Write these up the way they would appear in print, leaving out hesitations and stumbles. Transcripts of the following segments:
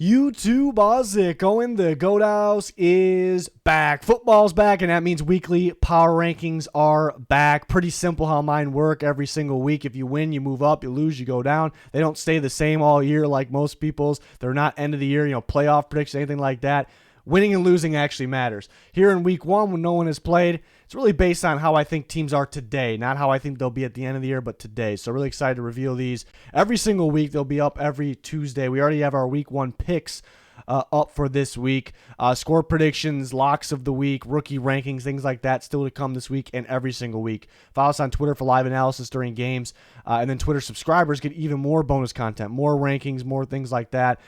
YouTube, how's it going? The Goat House is back. Football's back, and that means weekly power rankings are back. Pretty simple how mine work every single week. If you win, you move up. You lose, you go down. They don't stay the same all year like most people's. They're not end of the year, playoff predictions, anything like that. Winning and losing actually matters. Here in week one, when no one has played, it's really based on how I think teams are today, not how I think they'll be at the end of the year, but today. So really excited to reveal these every single week. They'll be up every Tuesday. We already have our week one picks up for this week. Score predictions, locks of the week, rookie rankings, things like that still to come this week and every single week. Follow us on Twitter for live analysis during games. And then Twitter subscribers get even more bonus content, more rankings, more things like that.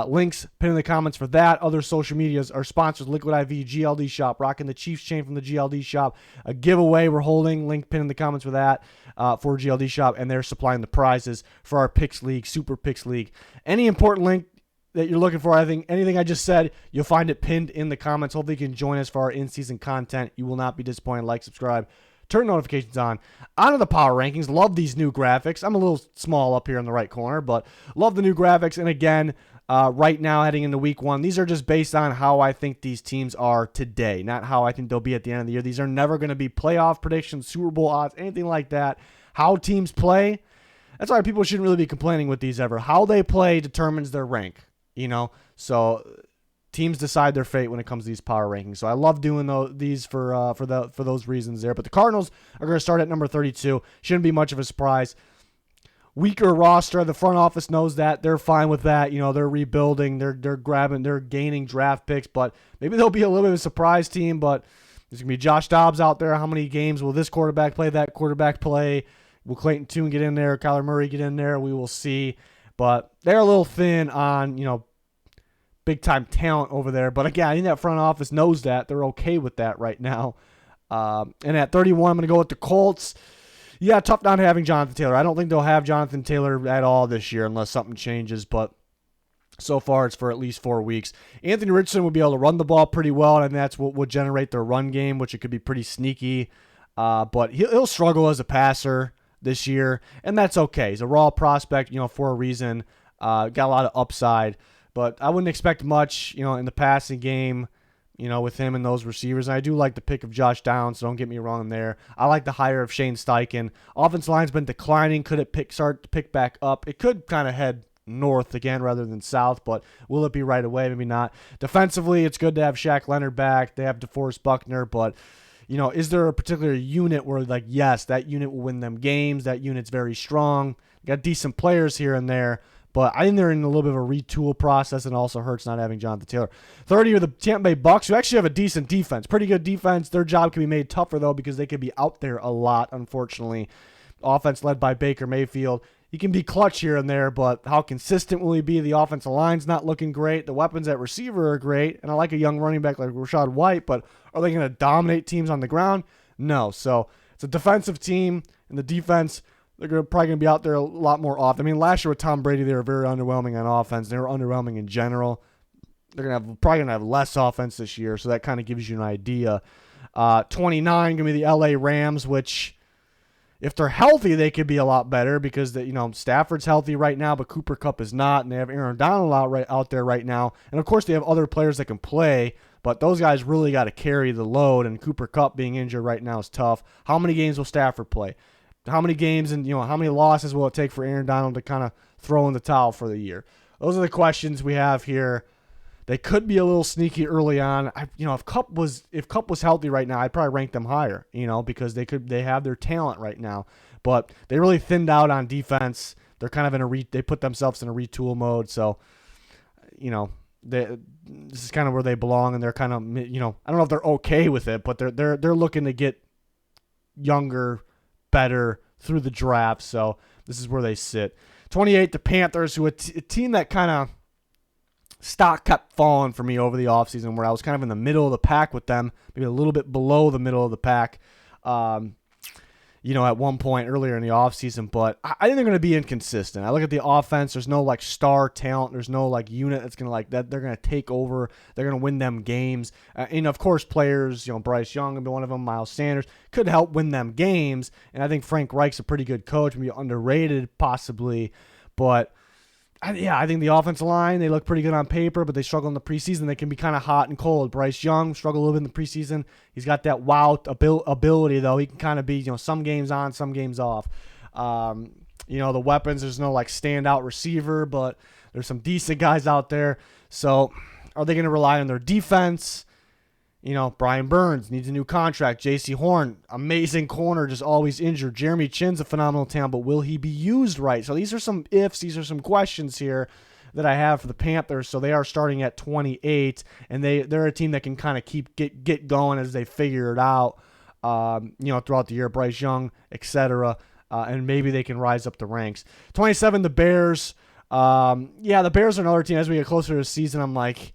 Links pinned in the comments for that. Other social medias are sponsors, Liquid IV, GLD Shop, rocking the Chiefs chain from the GLD Shop. A giveaway we're holding, link pinned in the comments for that for GLD Shop. And they're supplying the prizes for our Picks League, Super Picks League. Any important link that you're looking for, I think anything I just said, you'll find it pinned in the comments. Hopefully you can join us for our in-season content. You will not be disappointed. Like, subscribe, turn notifications on. On to the power rankings. Love these new graphics. I'm a little small up here in the right corner, but love the new graphics. And again, right now heading into week one, these are just based on how I think these teams are today, not how I think they'll be at the end of the year. These are never going to be playoff predictions, Super Bowl odds, anything like that. How teams play, that's why people shouldn't really be complaining with these ever. How they play determines their rank. So teams decide their fate when it comes to these power rankings. So I love doing these for those reasons there. But the Cardinals are going to start at number 32. Shouldn't be much of a surprise. Weaker roster. The front office knows that. They're fine with that. They're rebuilding. They're gaining draft picks. But maybe they'll be a little bit of a surprise team. But there's going to be Josh Dobbs out there. How many games will this quarterback play? That quarterback play? Will Clayton Tune get in there? Kyler Murray get in there? We will see. But they're a little thin on, big-time talent over there. But again, I think that front office knows that. They're okay with that right now. And at 31, I'm going to go with the Colts. Yeah, tough not having Jonathan Taylor. I don't think they'll have Jonathan Taylor at all this year unless something changes. But so far, it's for at least 4 weeks. Anthony Richardson will be able to run the ball pretty well, and that's what would generate their run game, which it could be pretty sneaky. But he'll struggle as a passer this year, and that's okay. He's a raw prospect, for a reason. Got a lot of upside, but I wouldn't expect much, in the passing game, with him and those receivers. And I do like the pick of Josh Downs, so don't get me wrong there. I like the hire of Shane Steichen. Offensive line's been declining. Could it start to pick back up? It could kind of head north again rather than south, but will it be right away? Maybe not. Defensively, it's good to have Shaq Leonard back. They have DeForest Buckner, but is there a particular unit where, yes, that unit will win them games? That unit's very strong. Got decent players here and there, but I think they're in a little bit of a retool process, and also hurts not having Jonathan Taylor. 30 are the Tampa Bay Bucks, who actually have a decent defense. Pretty good defense. Their job can be made tougher, though, because they could be out there a lot, unfortunately. Offense led by Baker Mayfield. He can be clutch here and there, but how consistent will he be? The offensive line's not looking great. The weapons at receiver are great, and I like a young running back like Rachaad White, but are they going to dominate teams on the ground? No. So it's a defensive team, and the defense, they're probably going to be out there a lot more often. I mean, last year with Tom Brady, they were very underwhelming on offense. They were underwhelming in general. They're probably going to have less offense this year, so that kind of gives you an idea. 29 going to be the LA Rams, which, if they're healthy, they could be a lot better because Stafford's healthy right now, but Cooper Kupp is not, and they have Aaron Donald out there right now. And, of course, they have other players that can play, but those guys really got to carry the load, and Cooper Kupp being injured right now is tough. How many games will Stafford play? How many games and how many losses will it take for Aaron Donald to kind of throw in the towel for the year? Those are the questions we have here. They could be a little sneaky early on. If Kupp was healthy right now, I'd probably rank them higher, because they have their talent right now. But they really thinned out on defense. They're kind of they put themselves in a retool mode. So, this is kind of where they belong, and they're kind of, I don't know if they're okay with it, but they're looking to get younger, better through the draft. So this is where they sit. 28, the Panthers, who a team that kind of stock kept falling for me over the offseason, where I was kind of in the middle of the pack with them, maybe a little bit below the middle of the pack, at one point earlier in the offseason. But I think they're going to be inconsistent. I look at the offense. There's no star talent. There's no unit that's going to that they're going to take over. They're going to win them games. And of course, players, Bryce Young will be one of them. Miles Sanders could help win them games. And I think Frank Reich's a pretty good coach, maybe underrated possibly, but I think the offensive line, they look pretty good on paper, but they struggle in the preseason. They can be kind of hot and cold. Bryce Young struggled a little bit in the preseason. He's got that wow ability, though. He can kind of be, some games on, some games off. The weapons, there's no like standout receiver, but there's some decent guys out there. So are they going to rely on their defense? Brian Burns needs a new contract. J.C. Horn, amazing corner, just always injured. Jeremy Chinn's a phenomenal talent, but will he be used right? So these are some ifs. These are some questions here that I have for the Panthers. So they are starting at 28, and they're a team that can kind of get going as they figure it out, throughout the year. Bryce Young, etc., and maybe they can rise up the ranks. 27, the Bears. The Bears are another team. As we get closer to the season, I'm like,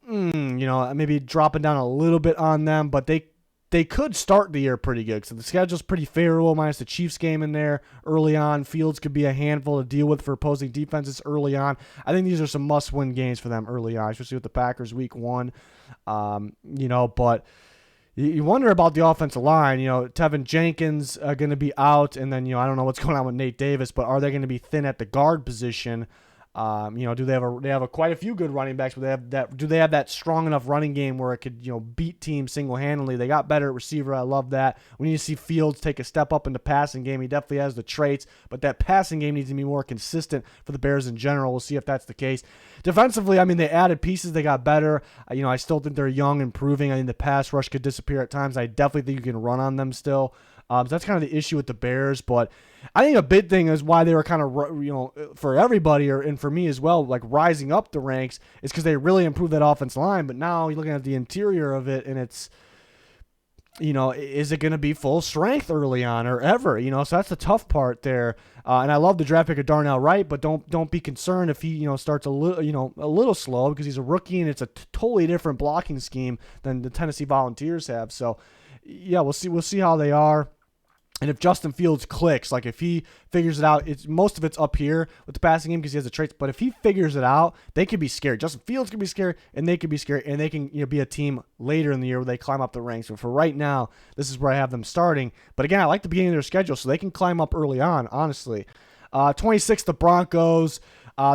maybe dropping down a little bit on them, but they could start the year pretty good. So the schedule's pretty favorable, minus the Chiefs game in there early on. Fields could be a handful to deal with for opposing defenses early on. I think these are some must-win games for them early on, especially with the Packers week 1. But you wonder about the offensive line. Tevin Jenkins going to be out, and then, I don't know what's going on with Nate Davis, but are they going to be thin at the guard position? Do they have quite a few good running backs, but do they have that strong enough running game where it could, beat teams single-handedly? They got better at receiver. I love that. We need to see Fields take a step up in the passing game. He definitely has the traits, but that passing game needs to be more consistent for the Bears in general. We'll see if that's the case. Defensively, they added pieces. They got better. I still think they're young, improving. I think the pass rush could disappear at times. I definitely think you can run on them still. So that's kind of the issue with the Bears, but I think a big thing is why they were kind of, for everybody and for me as well, like rising up the ranks is because they really improved that offensive line. But now you're looking at the interior of it, and it's, is it going to be full strength early on or ever? So that's the tough part there. And I love the draft pick of Darnell Wright, but don't be concerned if he starts a little slow, because he's a rookie and it's a totally different blocking scheme than the Tennessee Volunteers have. So yeah, we'll see how they are. And if Justin Fields clicks, like if he figures it out, most of it's up here with the passing game because he has the traits. But if he figures it out, they could be scary. Justin Fields could be scary, and they could be scary, and they can be a team later in the year where they climb up the ranks. So for right now, this is where I have them starting. But again, I like the beginning of their schedule, so they can climb up early on, honestly. 26, the Broncos.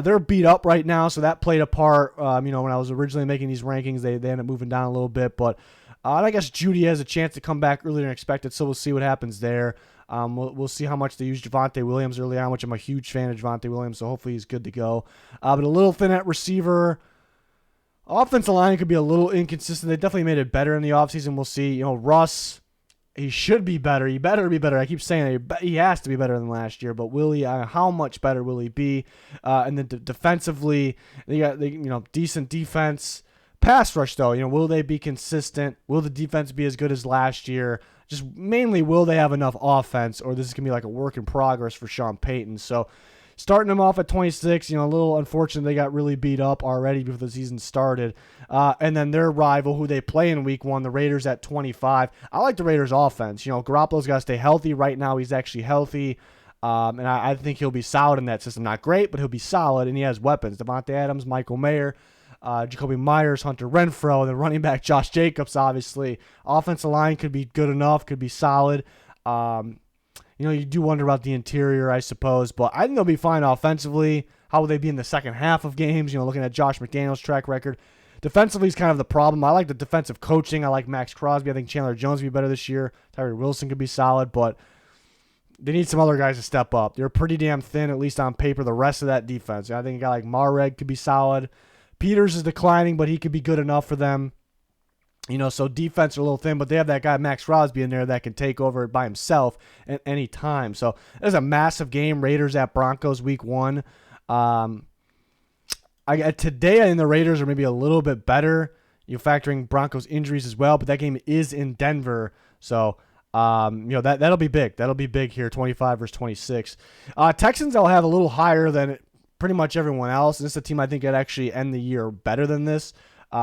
They're beat up right now, so that played a part. When I was originally making these rankings, they ended up moving down a little bit, but and I guess Judy has a chance to come back earlier than expected, so we'll see what happens there. We'll see how much they use Javonte Williams early on, which I'm a huge fan of Javonte Williams, so hopefully he's good to go. But a little thin at receiver. Offensive line could be a little inconsistent. They definitely made it better in the offseason. We'll see. Russ, he should be better. He better be better. I keep saying that he has to be better than last year, but will he? How much better will he be? And then defensively, they got decent defense. Pass rush, though, will they be consistent? Will the defense be as good as last year? Just mainly, will they have enough offense, or this is going to be like a work in progress for Sean Payton? So starting them off at 26, a little unfortunate they got really beat up already before the season started. And then their rival, who they play in week 1, the Raiders at 25. I like the Raiders offense. Garoppolo's got to stay healthy. Right now, he's actually healthy. And I think he'll be solid in that system. Not great, but he'll be solid, and he has weapons. Devontae Adams, Michael Mayer, Jacoby Myers, Hunter Renfrow, and then running back Josh Jacobs, obviously. Offensive line could be good enough, could be solid. You do wonder about the interior, I suppose, but I think they'll be fine offensively. How will they be in the second half of games? Looking at Josh McDaniels' track record. Defensively is kind of the problem. I like the defensive coaching. I like Max Crosby. I think Chandler Jones will be better this year. Tyree Wilson could be solid, but they need some other guys to step up. They're pretty damn thin, at least on paper, the rest of that defense. I think a guy like Mareg could be solid. Peters is declining, but he could be good enough for them. So defense are a little thin, but they have that guy Max Crosby in there that can take over by himself at any time. So there's a massive game, Raiders at Broncos week 1. Today I think the Raiders are maybe a little bit better, factoring Broncos injuries as well, but that game is in Denver. So that'll be big. That'll be big here, 25 versus 26. Texans I'll have a little higher than pretty much everyone else. And this is a team I think could actually end the year better than this.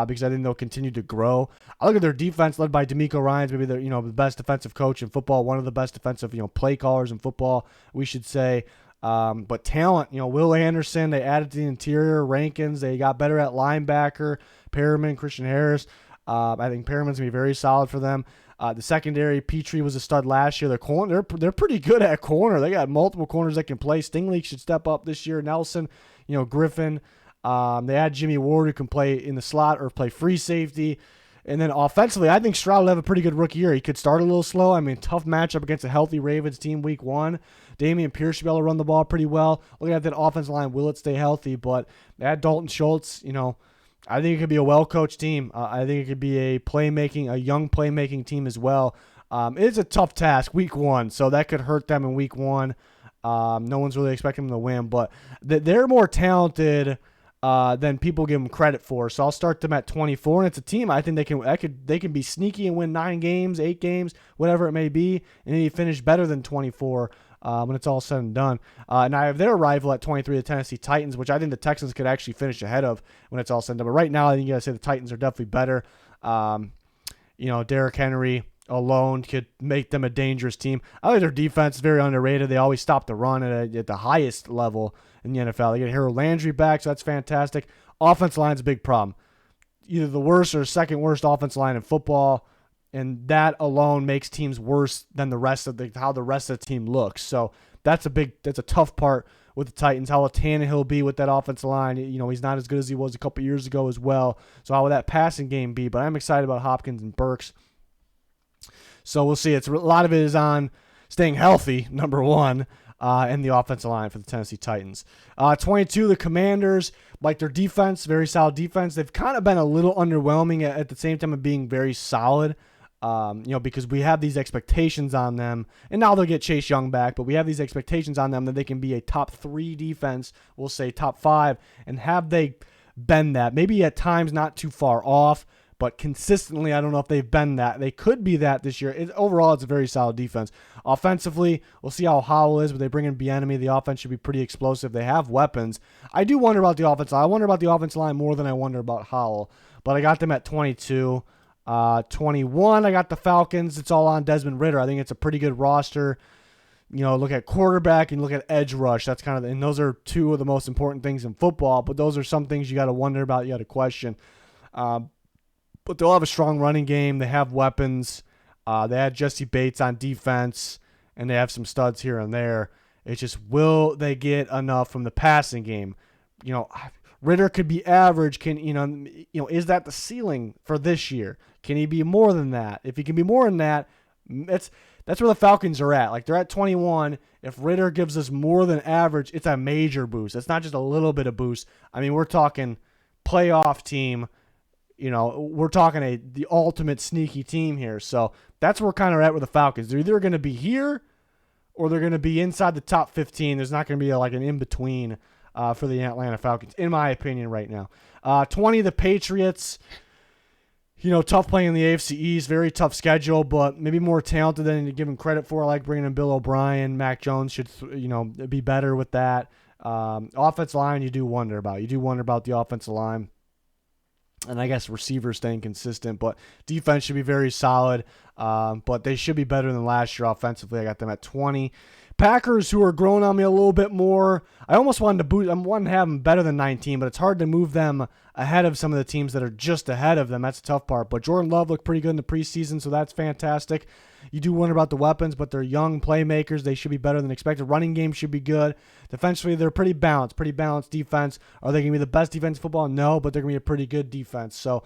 Because I think they'll continue to grow. I look at their defense led by DeMeco Ryans, maybe they're the best defensive coach in football, one of the best defensive play callers in football, we should say. But talent, Will Anderson, they added to the interior. Rankins, they got better at linebacker. Perriman, Christian Harris. I think Perriman's gonna be very solid for them. The secondary, Petrie was a stud last year. They're pretty good at corner. They got multiple corners that can play. Stingley should step up this year. Nelson, Griffin. They had Jimmy Ward who can play in the slot or play free safety. And then offensively, I think Stroud will have a pretty good rookie year. He could start a little slow. I mean, tough matchup against a healthy Ravens team week 1. Dameon Pierce should be able to run the ball pretty well. Looking at that offensive line, will it stay healthy? But at Dalton Schultz, I think it could be a well-coached team. I think it could be a young playmaking team as well. It's a tough task, week 1, so that could hurt them in week 1. No one's really expecting them to win, but they're more talented than people give them credit for. So I'll start them at 24, and it's a team I think they can be sneaky and win 9 games, 8 games, whatever it may be, and maybe finish better than 24 when it's all said and done. And I have their rival at 23, the Tennessee Titans, which I think the Texans could actually finish ahead of when it's all said and done. But right now, I think you got to say the Titans are definitely better. Derrick Henry alone could make them a dangerous team. I think their defense is very underrated. They always stop the run at the highest level in the NFL. They get Harold Landry back, so that's fantastic. Offensive line's a big problem. Either the worst or second worst offensive line in football, and that alone makes teams worse than how the rest of the team looks. So that's a tough part with the Titans. How will Tannehill be with that offensive line? He's not as good as he was a couple years ago as well. So how will that passing game be? But I'm excited about Hopkins and Burks. So we'll see. A lot of it is on staying healthy, number 1, and the offensive line for the Tennessee Titans. 22, the Commanders, like their defense, very solid defense. They've kind of been a little underwhelming at the same time of being very solid, because we have these expectations on them. And now they'll get Chase Young back, but we have these expectations on them that they can be a top 3 defense, we'll say top 5, and have they been that? Maybe at times not too far off, but consistently, I don't know if they've been that. They could be that this year. Overall, it's a very solid defense. Offensively, we'll see how Howell is, but they bring in Bieniemy. The offense should be pretty explosive. They have weapons. I do wonder about the offense line. I wonder about the offensive line more than I wonder about Howell, but I got them at 22. 21, I got the Falcons. It's all on Desmond Ridder. I think it's a pretty good roster. Look at quarterback and look at edge rush. That's and those are 2 of the most important things in football, but those are some things you got to wonder about, you got to question. But they'll have a strong running game. They have weapons. They had Jesse Bates on defense, and they have some studs here and there. It's just, will they get enough from the passing game? Ridder could be average. Is that the ceiling for this year? Can he be more than that? If he can be more than that, that's where the Falcons are at. Like, they're at 21. If Ridder gives us more than average, it's a major boost. It's not just a little bit of boost. I mean, we're talking playoff team. We're talking the ultimate sneaky team here. So that's where we're kind of at with the Falcons. They're either going to be here or they're going to be inside the top 15. There's not going to be an in-between for the Atlanta Falcons, in my opinion, right now. 20, the Patriots. Tough playing in the AFC East. Very tough schedule, but maybe more talented than you give them credit for. I like bringing in Bill O'Brien. Mac Jones should, be better with that. Offensive line, you do wonder about. You do wonder about the offensive line. And I guess receivers staying consistent, but defense should be very solid. But they should be better than last year offensively. I got them at 20. Packers, who are growing on me a little bit more. I almost wanted to boost. I wanted to have them better than 19, but it's hard to move them ahead of some of the teams that are just ahead of them. That's the tough part. But Jordan Love looked pretty good in the preseason, so that's fantastic. You do wonder about the weapons, but they're young playmakers. They should be better than expected. Running game should be good. Defensively, they're pretty balanced defense. Are they going to be the best defense in football? No, but they're going to be a pretty good defense. So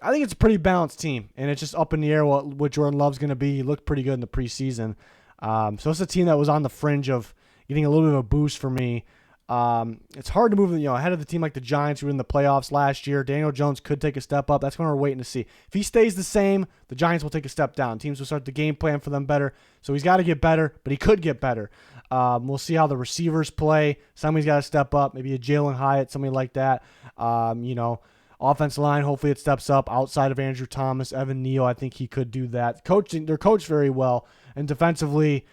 I think it's a pretty balanced team, and it's just up in the air what Jordan Love's going to be. He looked pretty good in the preseason. So it's a team that was on the fringe of getting a little bit of a boost for me. It's hard to move ahead of the team like the Giants who were in the playoffs last year. Daniel Jones could take a step up. That's what we're waiting to see. If he stays the same, the Giants will take a step down. Teams will start the game plan for them better. So he's got to get better, but he could get better. We'll see how the receivers play. Somebody's got to step up. Maybe a Jalen Hyatt, somebody like that. Offensive line, hopefully it steps up outside of Andrew Thomas. Evan Neal, I think he could do that. They're coached very well. And defensively,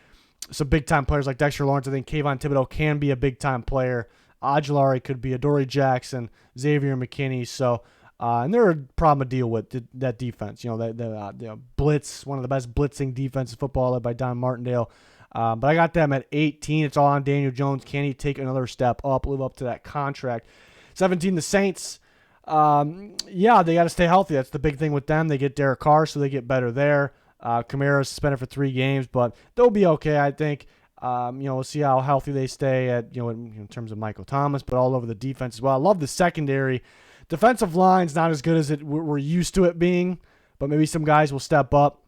some big-time players like Dexter Lawrence. I think Kayvon Thibodeau can be a big-time player. Ojulari could be. Adoree Jackson, Xavier McKinney. So, and they're a problem to deal with, that defense. The blitz, one of the best blitzing defenses in football led by Don Martindale. But I got them at 18. It's all on Daniel Jones. Can he take another step up, live up to that contract? 17, the Saints. They got to stay healthy. That's the big thing with them. They get Derek Carr, so they get better there. Kamara's suspended for 3 games, but they'll be okay, I think. We'll see how healthy they stay in terms of Michael Thomas, but all over the defense as well. I love the secondary. Defensive line's not as good as we're used to it being, but maybe some guys will step up,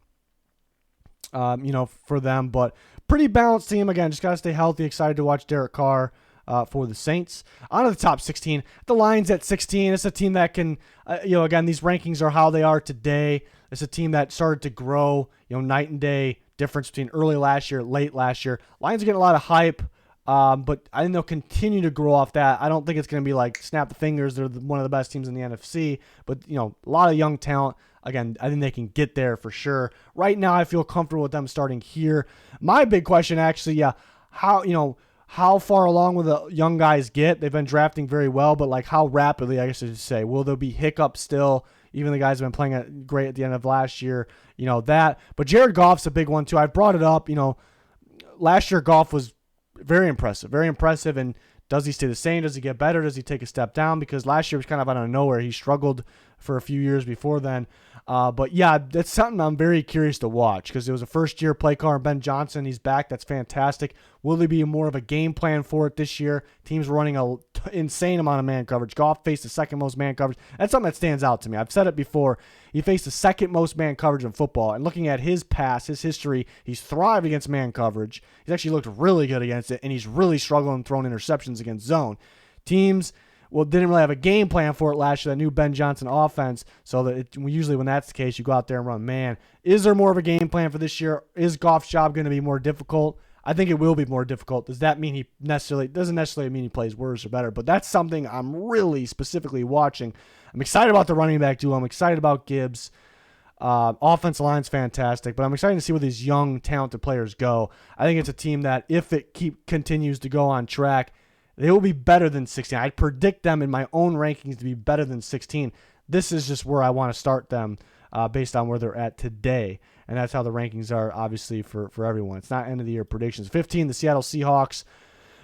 for them. But pretty balanced team. Again, just got to stay healthy. Excited to watch Derek Carr for the Saints. On to the top 16. The Lions at 16. It's a team that can, again, these rankings are how they are today. It's a team that started to grow, night and day difference between early last year, late last year. Lions are getting a lot of hype, but I think they'll continue to grow off that. I don't think it's going to be like snap the fingers. They're one of the best teams in the NFC, but, a lot of young talent. Again, I think they can get there for sure. Right now, I feel comfortable with them starting here. My big question, actually, how far along will the young guys get? They've been drafting very well, but like how rapidly, I guess I should say. Will there be hiccups still? Even the guys have been playing great at the end of last year, that. But Jared Goff's a big one too. I brought it up, last year Goff was very impressive. And does he stay the same? Does he get better? Does he take a step down? Because last year was kind of out of nowhere. He struggled for a few years before then. But yeah, that's something I'm very curious to watch because it was a first-year play caller, Ben Johnson. He's back. That's fantastic. Will there be more of a game plan for it this year? Teams running an insane amount of man coverage. Goff faced the second most man coverage. That's something that stands out to me. I've said it before. He faced the second most man coverage in football. And looking at his past, his history, he's thrived against man coverage. He's actually looked really good against it, and he's really struggled and thrown interceptions against zone. Teams didn't really have a game plan for it last year, that new Ben Johnson offense. So that usually when that's the case, you go out there and run man. Is there more of a game plan for this year? Is Goff's job going to be more difficult? I think it will be more difficult. Does that mean doesn't necessarily mean he plays worse or better, but that's something I'm really specifically watching. I'm excited about the running back duo. I'm excited about Gibbs. Offensive line's fantastic, but I'm excited to see where these young, talented players go. I think it's a team that if it continues to go on track, they will be better than 16. I predict them in my own rankings to be better than 16. This is just where I want to start them based on where they're at today. And that's how the rankings are, obviously, for everyone. It's not end-of-the-year predictions. 15, the Seattle Seahawks.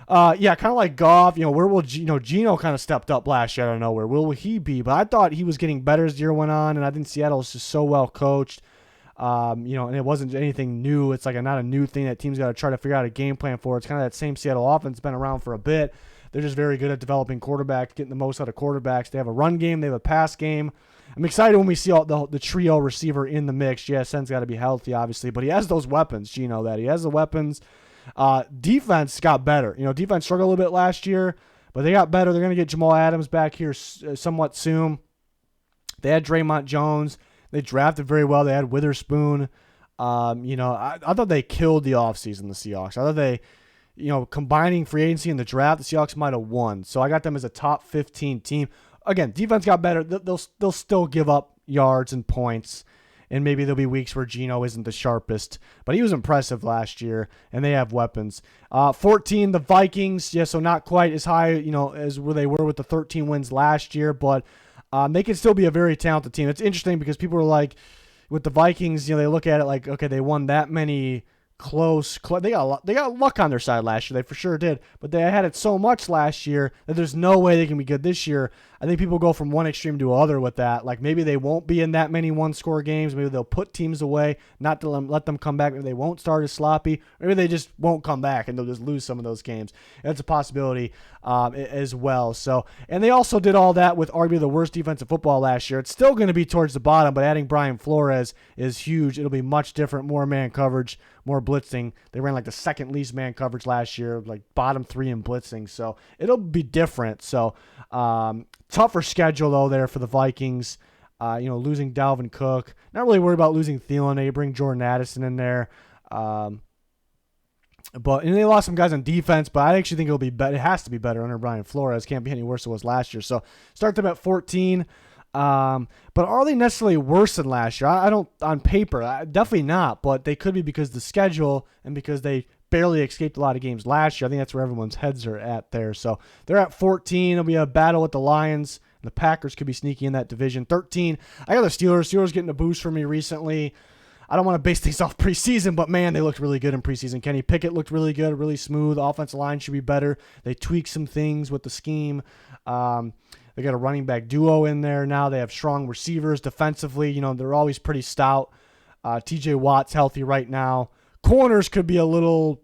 Kind of like Goff. Where will Geno kind of stepped up last year out of nowhere. Where will he be? But I thought he was getting better as the year went on, and I think Seattle is just so well coached. And it wasn't anything new. It's like not a new thing that teams got to try to figure out a game plan for. It's kind of that same Seattle offense been around for a bit. They're just very good at developing quarterbacks, getting the most out of quarterbacks. They have a run game. They have a pass game. I'm excited when we see all the trio receiver in the mix. JSN's got to be healthy, obviously, but he has those weapons. Geno, that he has the weapons. Defense got better. Defense struggled a little bit last year, but they got better. They're going to get Jamal Adams back here somewhat soon. They had Draymond Jones. They drafted very well. They had Witherspoon. I thought they killed the offseason, the Seahawks. I thought they, combining free agency and the draft, the Seahawks might have won. So I got them as a top 15 team. Again, defense got better. They'll still give up yards and points, and maybe there'll be weeks where Geno isn't the sharpest, but he was impressive last year, and they have weapons. 14, the Vikings. Yeah, so not quite as high, as where they were with the 13 wins last year, but they can still be a very talented team. It's interesting because people are like, with the Vikings, they look at it like, okay, they won that many close. They got luck on their side last year. They for sure did, but they had it so much last year that there's no way they can be good this year. I think people go from one extreme to other with that. Like maybe they won't be in that many one-score games. Maybe they'll put teams away, not to let them come back. Maybe they won't start as sloppy. Maybe they just won't come back and they'll just lose some of those games. That's a possibility as well. So, and they also did all that with arguably the worst defensive football last year. It's still going to be towards the bottom, but adding Brian Flores is huge. It'll be much different, more man coverage, more blitzing. They ran like the second least man coverage last year, like bottom 3 in blitzing. So it'll be different. So tougher schedule though there for the Vikings. Losing Dalvin Cook. Not really worried about losing Thielen. They bring Jordan Addison in there. And they lost some guys on defense, but I actually think it'll be better. It has to be better under Brian Flores. Can't be any worse than it was last year. So start them at 14. But are they necessarily worse than last year? I don't, on paper, definitely not, but they could be because of the schedule and because they barely escaped a lot of games last year. I think that's where everyone's heads are at there. So they're at 14. It'll be a battle with the Lions. The Packers could be sneaky in that division. 13, I got the Steelers. Steelers getting a boost for me recently. I don't want to base things off preseason, but man, they looked really good in preseason. Kenny Pickett looked really good, really smooth. The offensive line should be better. They tweaked some things with the scheme. They got a running back duo in there now. They have strong receivers defensively. They're always pretty stout. TJ Watt's healthy right now. Corners could be a little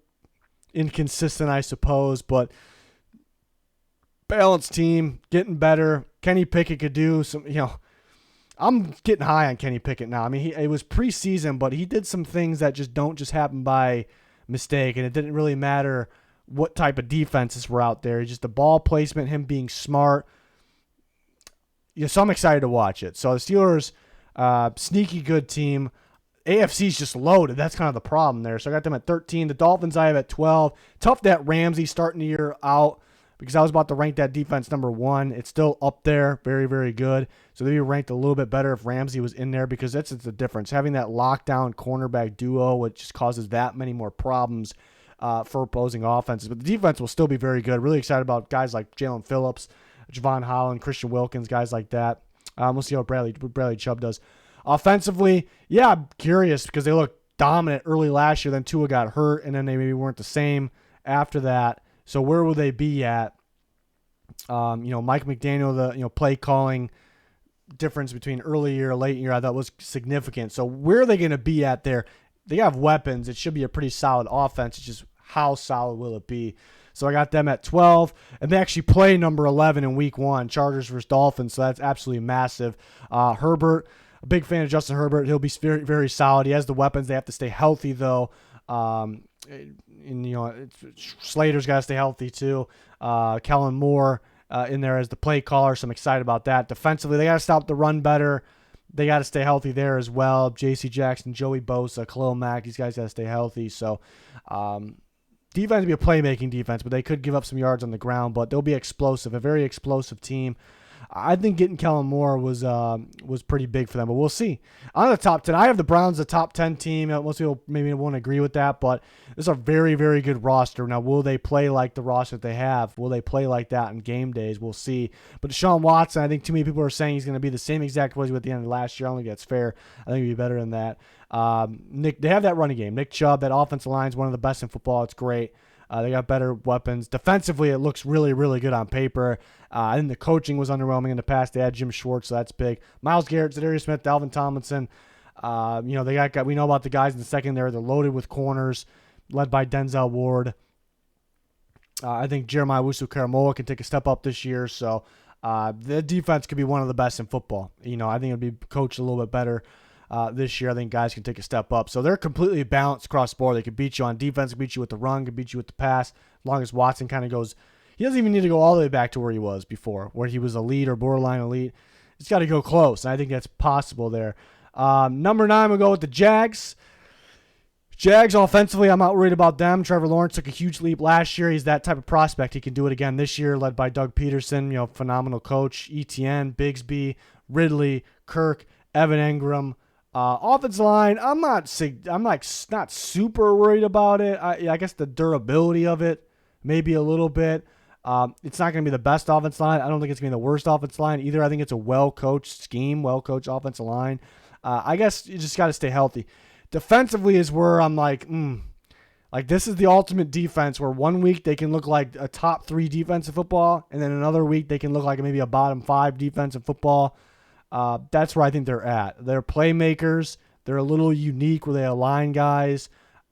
inconsistent, I suppose, but balanced team, getting better. Kenny Pickett could do some, I'm getting high on Kenny Pickett now. I mean, it was preseason, but he did some things that just don't just happen by mistake, and it didn't really matter what type of defenses were out there. Just the ball placement, him being smart. So I'm excited to watch it. So the Steelers, sneaky good team. AFC's just loaded. That's kind of the problem there. So I got them at 13. The Dolphins I have at 12. Tough that Ramsey starting the year out because I was about to rank that defense number 1. It's still up there. Very, very good. So they'd be ranked a little bit better if Ramsey was in there because that's the difference. Having that lockdown cornerback duo, which just causes that many more problems for opposing offenses. But the defense will still be very good. Really excited about guys like Jalen Phillips, Javon Holland, Christian Wilkins, guys like that. We'll see how Bradley Chubb does. Offensively, yeah, I'm curious because they looked dominant early last year. Then Tua got hurt, and then they maybe weren't the same after that. So where will they be at? Mike McDaniel, the play calling difference between early year, late year, I thought was significant. So where are they going to be at there? They have weapons. It should be a pretty solid offense. It's just how solid will it be? So I got them at 12, and they actually play number 11 in week 1, Chargers versus Dolphins, so that's absolutely massive. Herbert, a big fan of Justin Herbert. He'll be very, very solid. He has the weapons. They have to stay healthy, though. Slater's got to stay healthy, too. Kellen Moore in there as the play caller, so I'm excited about that. Defensively, they got to stop the run better. They got to stay healthy there as well. J.C. Jackson, Joey Bosa, Khalil Mack, these guys got to stay healthy. So, defense will be a playmaking defense, but they could give up some yards on the ground, but they'll be explosive, a very explosive team. I think getting Kellen Moore was pretty big for them, but we'll see. On the top 10, I have the Browns a top 10 team. Most people maybe won't agree with that, but it's a very, very good roster. Now, will they play like the roster that they have? Will they play like that on game days? We'll see. But Deshaun Watson, I think too many people are saying he's going to be the same exact way he was at the end of last year. I don't think that's fair. I think he'll be better than that. They have that running game. Nick Chubb, that offensive line is one of the best in football. It's great. They got better weapons. Defensively, it looks really, really good on paper. I think the coaching was underwhelming in the past. They had Jim Schwartz, so that's big. Myles Garrett, Zadarius Smith, Dalvin Tomlinson. They got we know about the guys in the secondary. They're loaded with corners, led by Denzel Ward. I think Jeremiah Wusu-Karamoa can take a step up this year. So the defense could be one of the best in football. I think it'll be coached a little bit better. This year, I think guys can take a step up. So they're completely balanced across the board. They could beat you on defense, could beat you with the run, could beat you with the pass. As long as Watson kind of goes, he doesn't even need to go all the way back to where he was before, where he was elite or borderline elite. It's got to go close, and I think that's possible there. Number 9, we'll go with the Jags. Jags offensively, I'm not worried about them. Trevor Lawrence took a huge leap last year. He's that type of prospect. He can do it again this year, led by Doug Peterson, phenomenal coach. ETN, Bigsby, Ridley, Kirk, Evan Engram. Offensive line, I'm not super worried about it. I guess the durability of it, maybe a little bit. It's not going to be the best offensive line. I don't think it's going to be the worst offensive line either. I think it's a well-coached scheme, well-coached offensive line. I guess you just got to stay healthy. Defensively is where I'm like this is the ultimate defense where one week they can look like a top 3 defense in football, and then another week they can look like maybe a bottom 5 defense in football. That's where I think they're at. They're playmakers. They're a little unique where they align guys.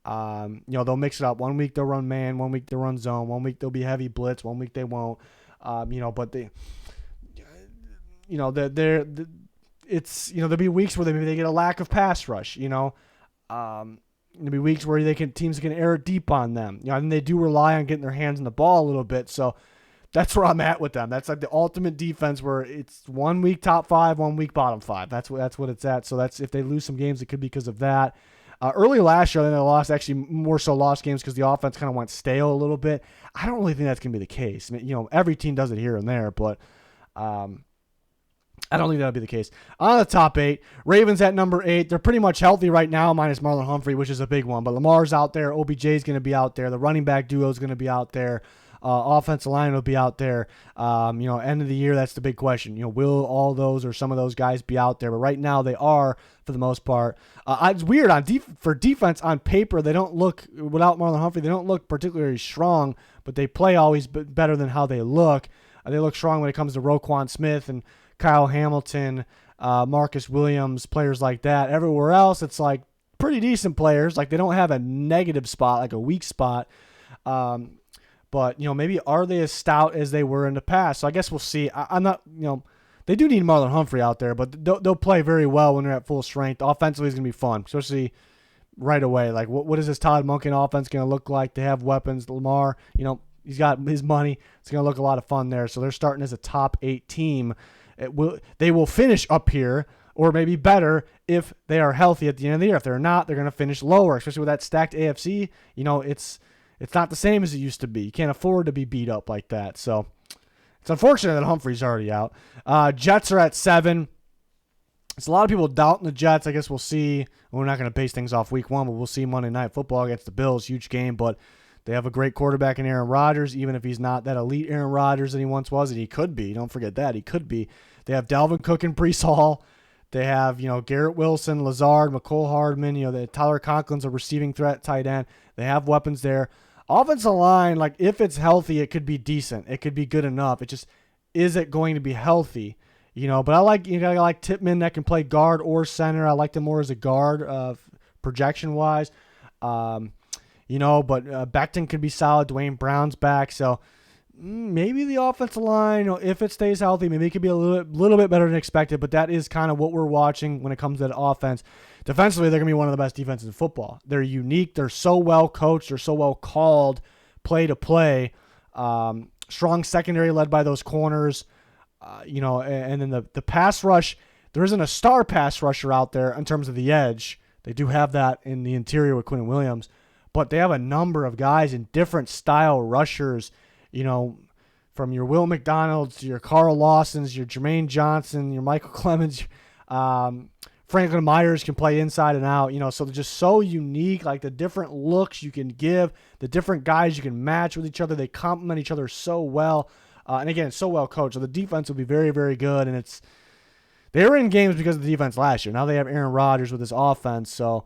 They'll mix it up. One week they'll run man. One week they'll run zone. One week they'll be heavy blitz. One week they won't. But there'll be weeks where maybe they get a lack of pass rush. There'll be weeks where teams can air deep on them. I think they do rely on getting their hands on the ball a little bit. So that's where I'm at with them. That's like the ultimate defense where it's 1 week top 5, 1 week bottom 5. That's what it's at. So that's if they lose some games, it could be because of that. Early last year, I think they lost games because the offense kind of went stale a little bit. I don't really think that's going to be the case. I mean, every team does it here and there, but I don't think that'll be the case. On the top 8, Ravens at number 8. They're pretty much healthy right now, minus Marlon Humphrey, which is a big one. But Lamar's out there. OBJ's going to be out there. The running back duo is going to be out there. Offensive line will be out there. End of the year, that's the big question. Will all those or some of those guys be out there? But right now they are for the most part. It's weird for defense on paper. They don't look, without Marlon Humphrey, they don't look particularly strong, but they play always better than how they look. They look strong when it comes to Roquan Smith and Kyle Hamilton, Marcus Williams, players like that. Everywhere else, it's like pretty decent players. Like, they don't have a negative spot, like a weak spot. But, maybe are they as stout as they were in the past? So I guess we'll see. I'm not, they do need Marlon Humphrey out there, but they'll play very well when they're at full strength. Offensively, it's going to be fun, especially right away. Like, what is this Todd Monken offense going to look like? They have weapons. Lamar, he's got his money. It's going to look a lot of fun there. So they're starting as a top 8 team. They will finish up here, or maybe better if they are healthy at the end of the year. If they're not, they're going to finish lower, especially with that stacked AFC. It's not the same as it used to be. You can't afford to be beat up like that. So it's unfortunate that Humphrey's already out. Jets are at 7. It's a lot of people doubting the Jets. I guess we'll see. We're not going to base things off week 1, but we'll see Monday Night Football against the Bills. Huge game, but they have a great quarterback in Aaron Rodgers, even if he's not that elite Aaron Rodgers that he once was, and he could be. Don't forget that. He could be. They have Dalvin Cook and Breece Hall. They have, Garrett Wilson, Lazard, McCole Hardman. Tyler Conklin's a receiving threat tight end. They have weapons there. Offensive line, like, if it's healthy, it could be decent. It could be good enough. It just, is it going to be healthy? But I like, I like Tippmann that can play guard or center. I like him more as a guard, projection-wise. But Becton could be solid. Dwayne Brown's back. So maybe the offensive line, if it stays healthy, maybe it could be a little bit better than expected. But that is kind of what we're watching when it comes to the offense. Defensively, they're going to be one of the best defenses in football. They're unique. They're so well coached. They're so well called play to play. Strong secondary led by those corners. And then the pass rush, there isn't a star pass rusher out there in terms of the edge. They do have that in the interior with Quinn Williams. But they have a number of guys in different style rushers, from your Will McDonald's to your Carl Lawsons, your Jermaine Johnson, your Michael Clemens. Franklin Myers can play inside and out, so they're just so unique, like the different looks you can give, the different guys you can match with each other. They complement each other so well. And again, it's so well coached. So the defense will be very, very good. And they were in games because of the defense last year. Now they have Aaron Rodgers with his offense. So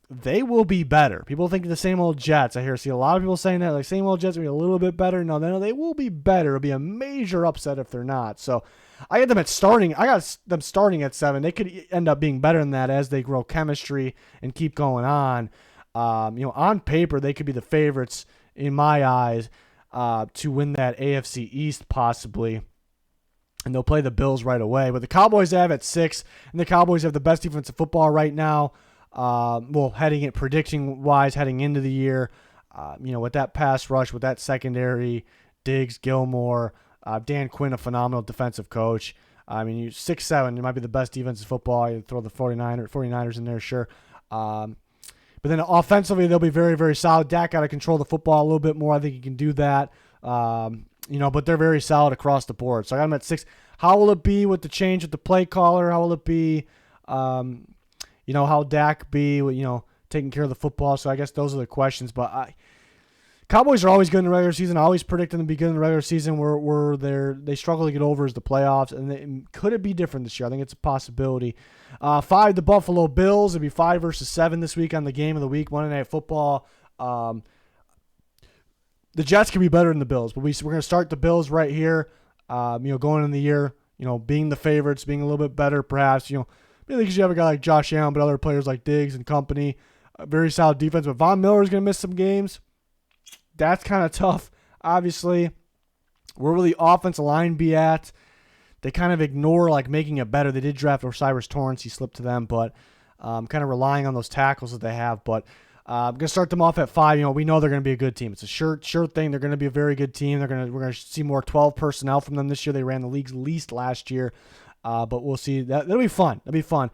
they will be better. People think the same old Jets. I see a lot of people saying that, like, same old Jets will be a little bit better. No, they will be better. It'll be a major upset if they're not. So I got them at starting. I got them starting at 7. They could end up being better than that as they grow chemistry and keep going on. On paper, they could be the favorites in my eyes to win that AFC East possibly. And they'll play the Bills right away. But the Cowboys have at 6, and the Cowboys have the best defensive football right now. Predicting-wise, heading into the year, with that pass rush, with that secondary, Diggs, Gilmore, Dan Quinn, a phenomenal defensive coach. 6'7", you might be the best defensive football. You throw the 49ers in there, sure. But then offensively, they'll be very, very solid. Dak got to control the football a little bit more. I think he can do that. But they're very solid across the board. So I got them at 6. How will it be with the change with the play caller? How will it be, how Dak be, taking care of the football? So I guess those are the questions. But Cowboys are always good in the regular season. I always predict them to be good in the regular season. Where they struggle to get over is the playoffs. And could it be different this year? I think it's a possibility. 5, the Buffalo Bills. It'd be 5 versus 7 this week on the game of the week, Monday Night Football. The Jets can be better than the Bills, but we're going to start the Bills right here. Going in the year, being the favorites, being a little bit better, perhaps. Maybe because you have a guy like Josh Allen, but other players like Diggs and company. A very solid defense, but Von Miller is going to miss some games. That's kind of tough, obviously. Where will the offensive line be at? They kind of ignore, making it better. They did draft Osiris Torrance. He slipped to them, but kind of relying on those tackles that they have. But I'm going to start them off at 5. We know they're going to be a good team. It's a sure thing. They're going to be a very good team. We're going to see more 12 personnel from them this year. They ran the league's least last year. But we'll see. That'll be fun. That'll be fun.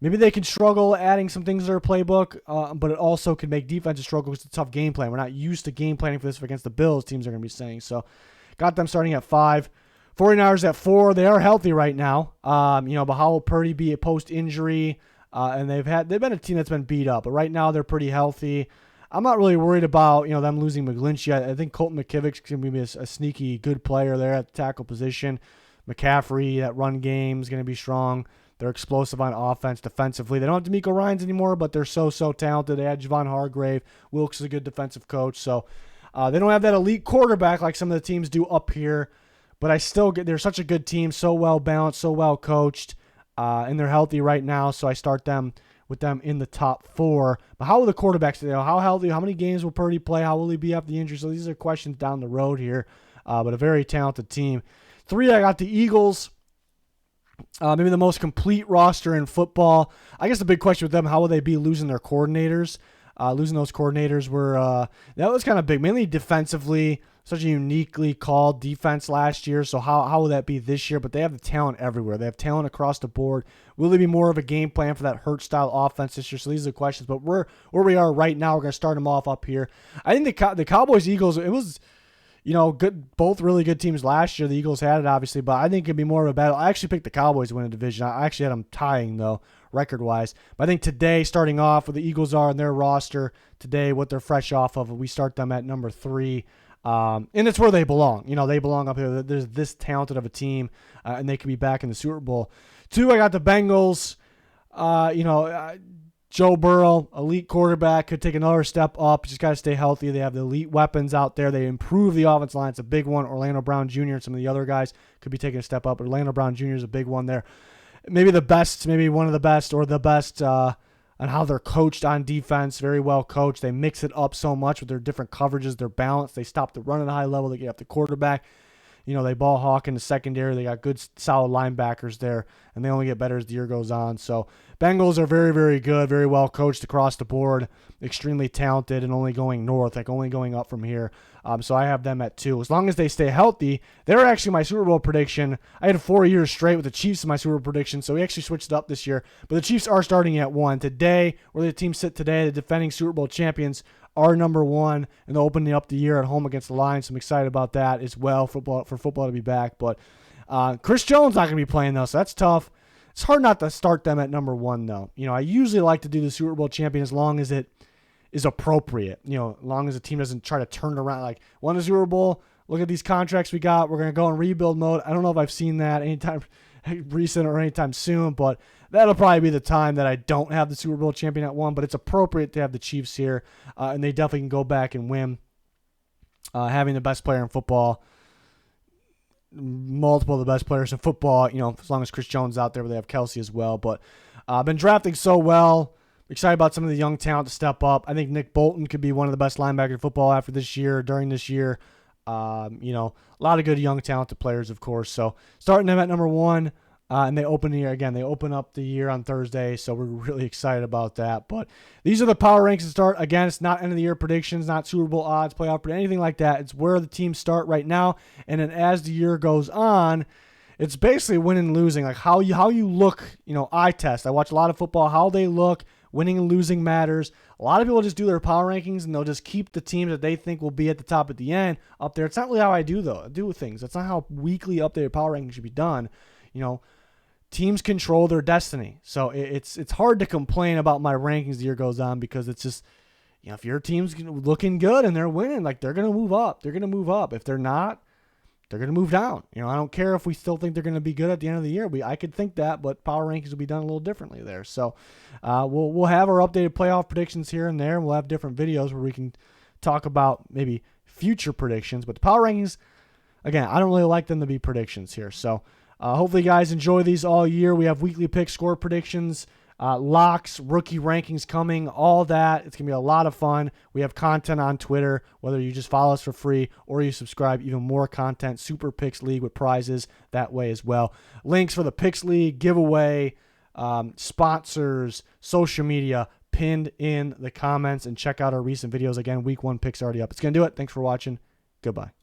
Maybe they can struggle adding some things to their playbook, but it also could make defenses struggle because it's a tough game plan. We're not used to game planning for this against the Bills, teams are going to be saying. So got them starting at 5. 49ers at 4. They are healthy right now. But how will Purdy be a post-injury? And they've been a team that's been beat up. But right now they're pretty healthy. I'm not really worried about them losing McGlinchey. I think Colton McKivic's going to be a sneaky good player there at the tackle position. McCaffrey, that run game is going to be strong. They're explosive on offense defensively. They don't have D'Amico Ryans anymore, but they're so talented. They had Javon Hargrave. Wilkes is a good defensive coach. So they don't have that elite quarterback like some of the teams do up here. But they're such a good team, so well balanced, so well coached, and they're healthy right now. So I start them with them in the top 4. But how will the quarterbacks, how healthy, how many games will Purdy play? How will he be after the injury? So these are questions down the road here, but a very talented team. 3, I got the Eagles. Maybe the most complete roster in football. I guess the big question with them, how will they be losing their coordinators? Losing those coordinators that was kind of big, mainly defensively. Such a uniquely called defense last year. So how will that be this year? But they have the talent everywhere. They have talent across the board. Will there be more of a game plan for that Hurts-style offense this year? So these are the questions. But where we are right now, we're going to start them off up here. I think the Cowboys-Eagles, it was, good, both really good teams last year. The Eagles had it, obviously, but I think it'd be more of a battle. I actually picked the Cowboys to win a division. I actually had them tying, though, record-wise. But I think today, starting off where the Eagles are in their roster, today, what they're fresh off of, we start them at number 3. And it's where they belong. They belong up here. There's this talented of a team, and they could be back in the Super Bowl. 2, I got the Bengals. Joe Burrow, elite quarterback, could take another step up. Just got to stay healthy. They have the elite weapons out there. They improve the offensive line. It's a big one. Orlando Brown Jr. and some of the other guys could be taking a step up. Orlando Brown Jr. is a big one there. Maybe the best, maybe one of the best, or the best on how they're coached on defense. Very well coached. They mix it up so much with their different coverages. They're balanced. They stop the run at a high level. They get up the quarterback. They ball hawk in the secondary. They got good, solid linebackers there, and they only get better as the year goes on. So Bengals are very, very good, very well coached across the board, extremely talented, and only going north, only going up from here. So I have them at 2. As long as they stay healthy, they're actually my Super Bowl prediction. I had 4 years straight with the Chiefs in my Super Bowl prediction, so we actually switched it up this year. But the Chiefs are starting at 1. Today, where the team sit today, the defending Super Bowl champions are number 1, and they're opening up the year at home against the Lions. So I'm excited about that as well, for football to be back. But Chris Jones not going to be playing, though, so that's tough. It's hard not to start them at number 1, though. I usually like to do the Super Bowl champion as long as it is appropriate. As long as the team doesn't try to turn it around. Like, won the Super Bowl, look at these contracts we got. We're going to go in rebuild mode. I don't know if I've seen that anytime recent or anytime soon, but that'll probably be the time that I don't have the Super Bowl champion at 1, but it's appropriate to have the Chiefs here, and they definitely can go back and win, having the best player in football, multiple of the best players in football, as long as Chris Jones is out there, but they have Kelsey as well. But been drafting so well. Excited about some of the young talent to step up. I think Nick Bolton could be one of the best linebackers in football during this year. A lot of good young talented players, of course. So starting them at number 1, and they open the year again. They open up the year on Thursday, so we're really excited about that. But these are the power ranks to start. Again, it's not end of the year predictions, not Super Bowl odds, playoff, anything like that. It's where the teams start right now, and then as the year goes on, it's basically winning and losing, like how you look. Eye test. I watch a lot of football. How they look. Winning and losing matters. A lot of people just do their power rankings, and they'll just keep the teams that they think will be at the top at the end up there. It's not really how I do things. That's not how weekly updated power rankings should be done. Teams control their destiny. So it's hard to complain about my rankings as the year goes on, because it's just, if your team's looking good and they're winning, like, they're going to move up. They're going to move up. If they're not, they're going to move down. I don't care if we still think they're going to be good at the end of the year. I could think that, but power rankings will be done a little differently there. So we'll have our updated playoff predictions here and there. We'll have different videos where we can talk about maybe future predictions. But the power rankings, again, I don't really like them to be predictions here. So hopefully you guys enjoy these all year. We have weekly pick score predictions, locks, rookie rankings coming, all that. It's going to be a lot of fun. We have content on Twitter, whether you just follow us for free or you subscribe, even more content. Super Picks League with prizes that way as well. Links for the Picks League, giveaway, sponsors, social media, pinned in the comments. And check out our recent videos. Again, week 1 picks already up. It's going to do it. Thanks for watching. Goodbye.